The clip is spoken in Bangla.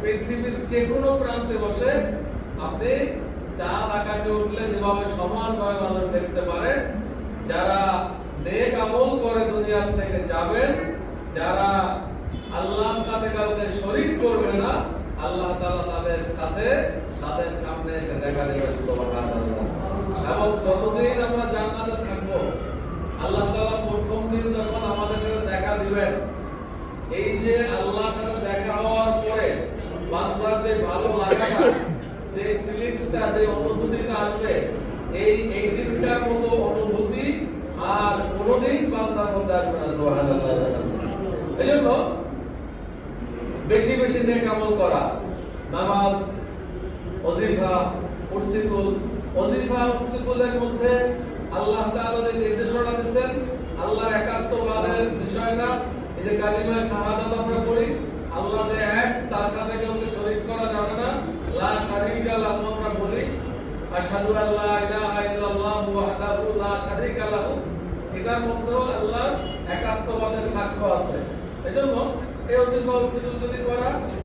পৃথিবীর যে কোনো প্রান্তে বসে আপনি চাঁদ আকাশে উঠলে যেভাবে সমানভাবে মানুষ দেখতে পারেন, যারা নেক আমল করে দুনিয়ার থেকে যাবেন, যারা আল্লাহর সাথে কাউকে শরীক করবে না, আল্লাহ তাআলা তাদের সাথে তাদের সামনে এসে দেখা দেবেন। সুবহানাল্লাহ। এবং যতদিন আমরা জান্নাতে থাকবো, আল্লাহ তাআলা প্রথম দিন যখন আমাদের সাথে দেখা দিবেন, এই যে আল্লাহর সাথে দেখা হওয়ার পরে বান্দার যে ভালো লাগাটা, যে ফিলিংসটা, যে অনুভূতিটা আসবে, এই দিনটার মতো অনুভূতি আর কোনোদিন বান্দার মধ্যে আসবে না। সুবহানাল্লাহ। এজন্য বেশি বেশি নেক আমল করা, নামাজ, ওজিফা, উরসিকুল। ওজিফা উরসিকুলের মধ্যে আল্লাহ তাআলা যে নির্দেশনা দিয়েছেন, আল্লাহর একাত্মবাদের বিষয়টা, এই যে কালিমা শাহাদাত আমরা পড়ি, আল্লাহ যে এক, তার সাথে কাউকে শরীক করা যাবে না, লা শারীকা লাহু আমরা বলি, আশহাদু আল্লা ইলাহা ইল্লাল্লাহু ওয়াহদাহু লা শারীকা লাহু, এটার মধ্যেও আল্লাহর একাত্মবাদের সাক্ষ্য আছে। এজন্য এই ওজিফা উরসিকুল যদি করা